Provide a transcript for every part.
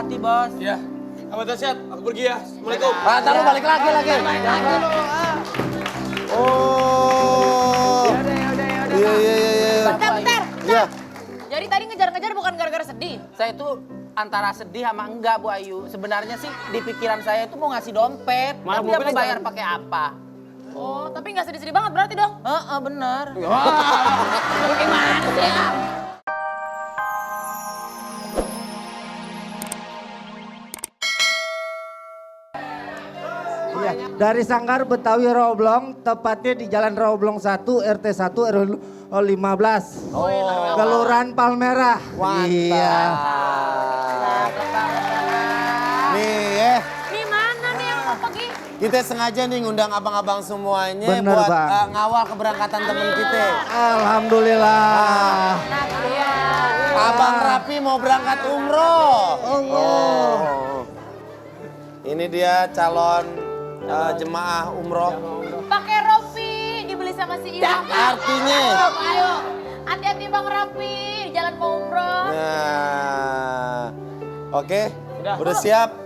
hati-hati bos. Ya, Sahabat Dahsyat, aku pergi ya. Assalamualaikum. Pak, ntar lu balik lagi. Oh. Iya. Bentar. Iya. Jadi tadi ngejar-ngejar bukan gara-gara sedih. Saya itu antara sedih sama enggak Bu Ayu. Sebenarnya sih di pikiran saya itu mau ngasih dompet. Malah Tapi dia mobilnya mau bayar pakai apa? Oh, tapi nggak sedih-sedih banget berarti dong. Heeh, bener. Gimana sih ya? Iya, dari Sanggar Betawi Rawabelong, tepatnya di Jalan Rawabelong 1, RT 1 RW 15. Oh. Kelurahan Palmerah. Mantap. Iya. Nih ya, Nih mana nih yang mau pergi? kita sengaja nih ngundang abang-abang semuanya Bener, buat Bang. ngawal keberangkatan temen kita. Alhamdulillah. Abang Rapi mau berangkat umroh. Allah. Ini dia calon jemaah umroh. Pakai rompi dibeli sama si Iwan. Artinya. Ayo, hati-hati Bang Rapi di jalan mau umroh. Nah, oke, udah siap.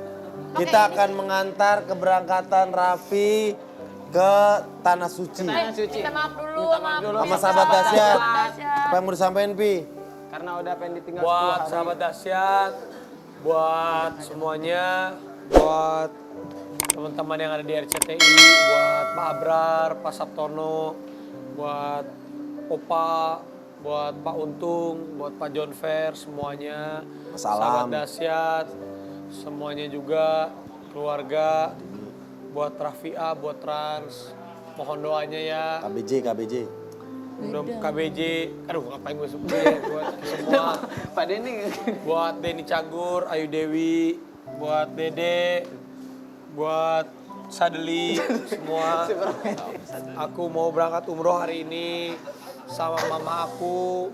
Kita akan mengantar keberangkatan Raffi ke Tanah Suci. Minta maaf dulu Sama sahabat Dahsyat. Apa yang mau disampaikan, Pi? Karena udah pengen ditinggal buat Sahabat Dahsyat, buat semuanya, buat teman-teman yang ada di RCTI, buat Pak Abrar, Pak Sabtono, buat Opa, buat Pak Untung, buat Pak John Fair, semuanya. Salam. Sahabat Dahsyat, semuanya juga, keluarga, buat Rafia, buat Trans, mohon doanya ya. KBJ. Udah KBJ, aduh ngapain gue sebut ya, buat semua. Pak Denny. Buat Denny Cagur, Ayu Dewi, buat Dede, buat Sadeli, semua. Aku mau berangkat umroh hari ini sama mama aku.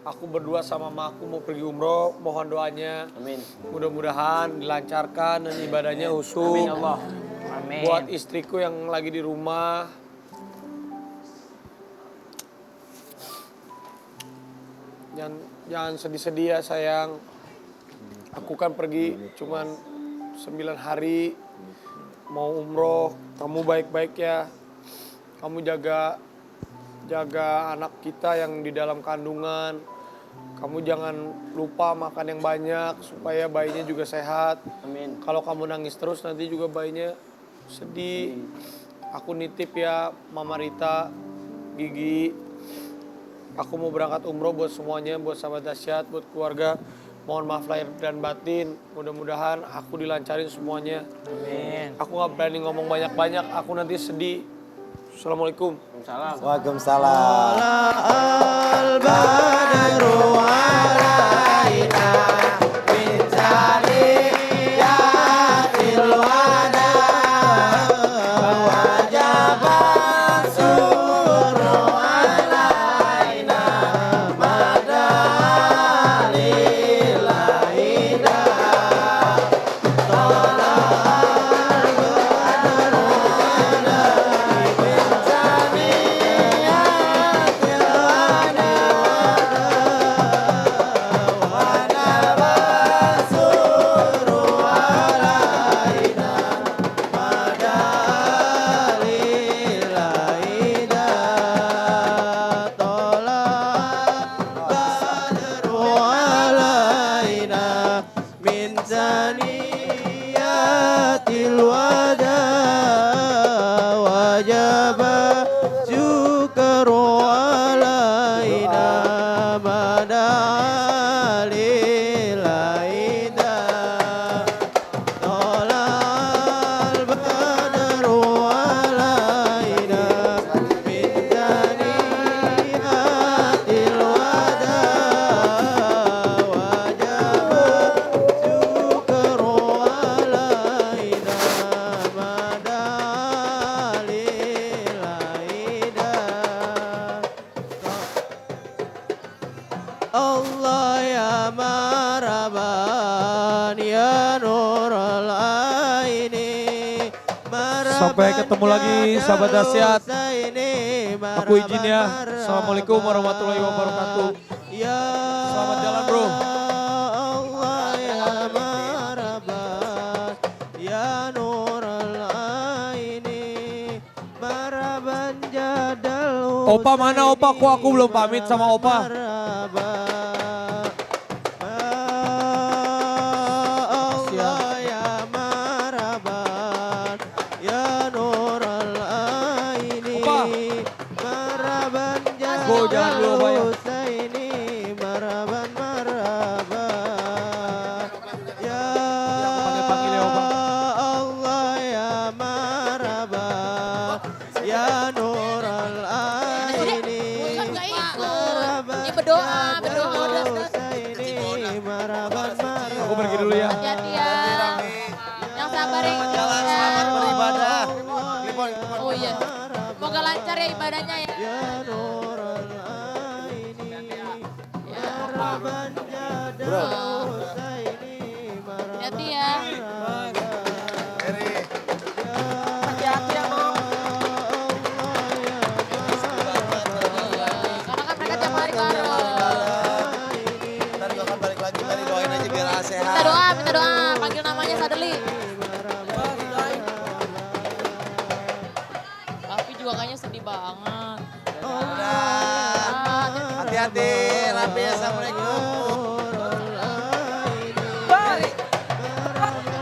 Aku berdua sama mama aku mau pergi umroh, mohon doanya. Amin. Mudah-mudahan dilancarkan dan ibadahnya khusyuk. Amin Allah. Amin. Buat istriku yang lagi di rumah, jangan sedih-sedih ya sayang. Aku kan pergi cuman 9 hari mau umroh. Kamu baik-baik ya. Kamu jaga anak kita yang di dalam kandungan. Kamu jangan lupa makan yang banyak supaya bayinya juga sehat. Amin. Kalau kamu nangis terus nanti juga bayinya sedih. Aku nitip ya Mama Rita, Gigi. Aku mau berangkat umroh buat semuanya, buat sahabat Dahsyat, buat keluarga. Mohon maaf lahir dan batin. Mudah-mudahan aku dilancarin semuanya. Amin. Aku gak berani ngomong banyak-banyak, aku nanti sedih. Assalamualaikum. Waalaikumsalam. Allah ya maraban ya nurul aini. Sampai ketemu lagi sahabat Dahsyat. Aku izin ya. Assalamualaikum warahmatullahi wabarakatuh. Ya Selamat jalan bro. Allah ya Opa mana Opa? Kok aku belum pamit sama Opa? Allah ya maraban ya nural aini Opa. maraban Go, jangan dulu, Opa, ya. Husaini maraban ya panggil-panggil ya, Opa. Allah ya maraban ya nural aini Bukan nggak ikut. Ini berdoa, berdoa. Husaini maraban Aku pergi dulu ya. Hati-hati ya. Yang sabar ya. Selamat beribadah. Oh iya. Semoga lancar ya ibadahnya ya. Ya Nurul Aini Ya Rabban Jada Husaini Hati-hati ya. Hati-hati ya, Bang. Karena kan mereka tiap hari bareng. Ntar juga akan balik lagi, Mary doain aja biar sehat. Minta doa. Panggil namanya Sadeli. Tapi juga kayaknya sedih banget. Hati-hati, Rapi. Assalamualaikum.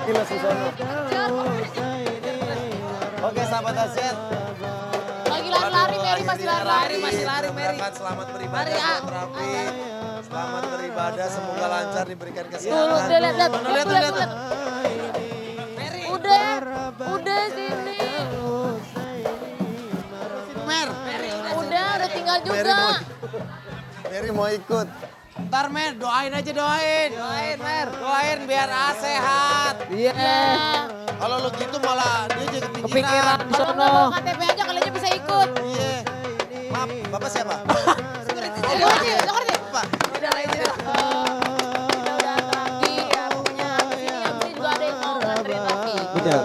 Gila Susono. Oke sahabat Asyad. Lagi lari-lari, Mary masih lari-lari. Berangkat, selamat beribadah Mari, ah. buat Rafi. Selamat beribadah, semoga lancar diberikan Tuh, kesehatan. udah lihat. Lihat. Udah sini. Udah tinggal juga. Mary mau ikut. Ntar Mer, doain aja doain. Doain Mer. Doain biar sehat. Ya. Kalau lo gitu malah dia jadi Kepikiran kepikiran. di Kalau nggak sono. bawa KTP aja kalian bisa ikut. Iya. Maaf, Bapak siapa? Security. Pak. Udah Raffi ya pokoknya sini yang sini juga ada yang mau nganterin Raffi.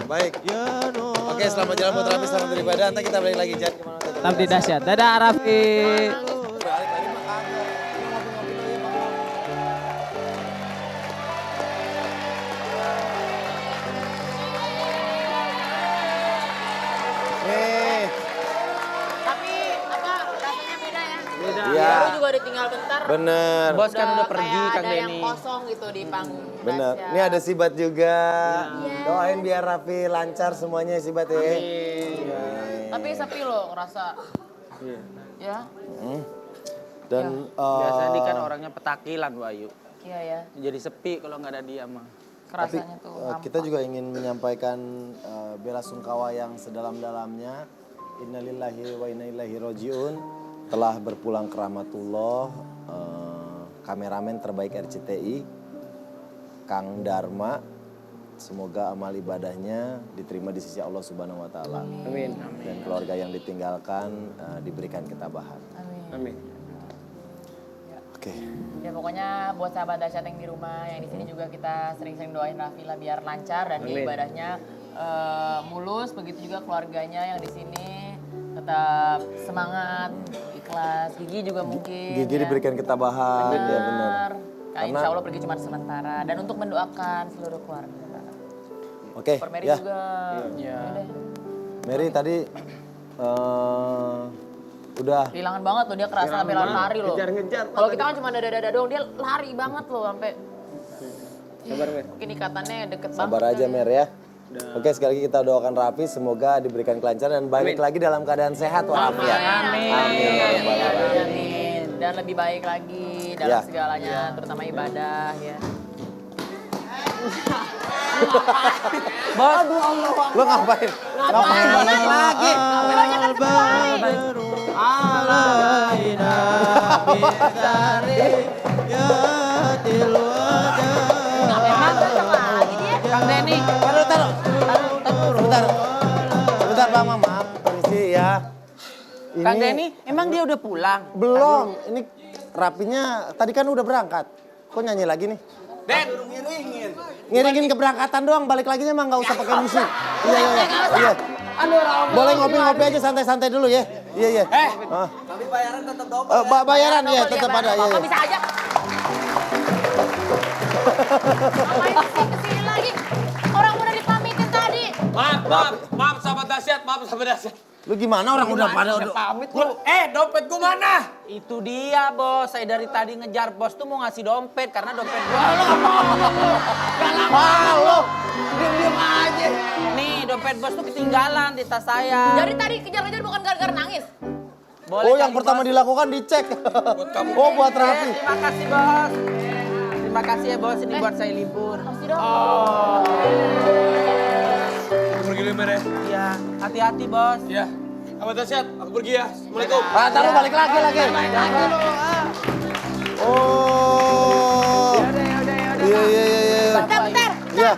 Baik. Oke, selamat jalan buat Rafi, selamat beribadah. Nanti kita balik lagi jangan kemana-mana. Tetap di dahsyat. Dadah Raffi. Nih. Tapi apa rasanya beda ya? Iya. Baru juga udah tinggal bentar. Bener. Bos kan udah pergi kayak Kang ada yang Denny. kosong gitu di panggung. Bener. Dasya. Ini ada Sibat juga. Doain biar Rafi lancar semuanya Sibat ya. Tapi sepi loh ngerasa. Ya. Dan Biasanya dia kan orangnya petakilan Wahyu. Iya ya. Jadi sepi kalau nggak ada dia mah. tapi Kerasanya tuh. kita juga ingin menyampaikan bela sungkawa yang sedalam-dalamnya. Innalillahi wa inna ilaihi rojiun. Telah berpulang ke rahmatullah kameramen terbaik RCTI Kang Dharma. Semoga amal ibadahnya diterima di sisi Allah Subhanahu wa taala. Amin. Dan keluarga yang ditinggalkan diberikan ketabahan. Amin. Oke. Ya pokoknya buat sahabat dahsyat yang di rumah, yang di sini juga kita sering-sering doain Raffi lah biar lancar dan ibadahnya mulus. Begitu juga keluarganya yang di sini tetap semangat, ikhlas. Gigi juga mungkin. Gigi diberikan ketabahan, ya benar. Karena insya Allah pergi cuma sementara dan untuk mendoakan seluruh keluarga. Oke, Per Mary ya. juga. Iya. Udah. Mary tadi udah Kehilangan banget loh, dia kerasa sampai lari loh. Ngejar-ngejar. Kalau kita kan cuma dada-dada doang, dia lari banget loh sampai. Sabar Mer. Mungkin ikatannya deket banget. sabar aja Mer ya. Oke, sekali lagi kita doakan Raffi semoga diberikan kelancaran dan balik lagi dalam keadaan sehat walafiat. Amin. Amin. Dan lebih baik lagi dalam Ya. segalanya, terutama ibadah ya. Bos. Lo ngapain? Ngapain balik lagi? Alaina bidari ya tilwada Kang Denny. Sebentar Bang, maaf. Permisi ya. Kang Denny, emang dia udah pulang? Belum. Ini Rapinya tadi kan udah berangkat. Kok nyanyi lagi nih? Den. Ngiringin keberangkatan doang, balik lagi emang nggak usah pakai musik. Iya. Boleh ngopi-ngopi aja santai-santai dulu ya. Iya. Tapi bayaran tetap double. Bayaran ya tetap ada. Iya. Bisa aja. Ngapain sih kesini lagi? Orang udah dipamitin tadi. Maaf sahabat dahsyat, maaf sahabat dahsyat. Lu gimana orang udah pada Pamit lu. Dompet gua mana? Itu dia bos, saya dari tadi ngejar bos tuh mau ngasih dompet karena dompet gua. Halo, diam aja. Nih dompet bos tuh ketinggalan di tas saya. Dari tadi kejar-kejar bukan gara-gara nangis. Boleh Oh, yang kali, pertama bos? dilakukan dicek. Oh, buat Raffi. Terima kasih bos. Terima kasih ya bos, ini buat saya libur. Kasih dong. Aku pergi dulu Mer ya. Iya, hati-hati bos. Iya. Abah Dasyat, aku pergi ya. Assalamualaikum. Ntar lu balik lagi. Oh. Iya. Bentar. Iya.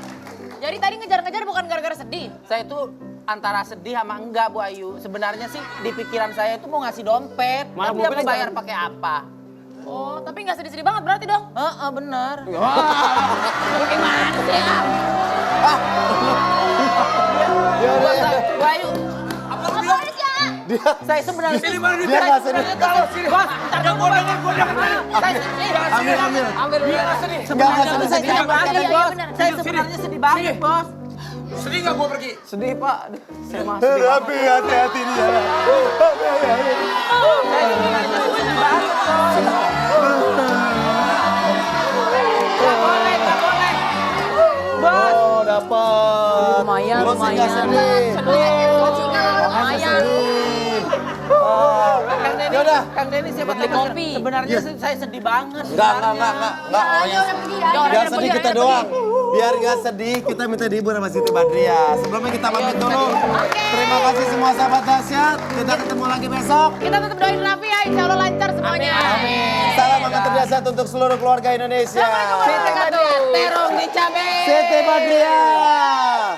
Jadi tadi ngejar-ngejar bukan gara-gara sedih. Saya itu antara sedih sama enggak Bu Ayu. Sebenarnya sih di pikiran saya itu mau ngasih dompet. Tapi dia mau bayar pakai apa? Oh, tapi nggak sedih-sedih banget berarti dong. Heeh, bener. Gimana sih ya? Bos, Bu Ayu, Apa sih ya? saya sebenarnya Dia nggak sedih. Bos, ntar dulu Bos. Saya sedih. Ambil. Sebenarnya Nggak saya sedih banget, Iya, Bos. bener. Saya sebenarnya sedih banget, Bos. Sedih nggak gua pergi? Sedih, Pak. Aduh, saya mah sedih banget. Raffi, hati-hati di jalan. Saya sebenarnya sedih banget, Bos. Nggak boleh. Bos. Oh, dapat. Lumayan, Lu sih nggak sedih. Lumayan. Kang Denny, Yaudah. Kang Denny siapa Beli tahu kopi. sebenarnya saya sedih banget. Enggak. Ayo, udah pergi ya. Biar sedih kita doang. Biar nggak sedih, kita minta dihibur sama Siti Badriah. Sebelumnya kita pamit dulu. Terima kasih semua sahabat dahsyat. Kita ketemu lagi besok. Kita tetap doain Raffi ya, insya Allah lancar semuanya. Salam hangat dahsyat untuk seluruh keluarga Indonesia. Siti Badriah, terong di cabe. Siti Badriah.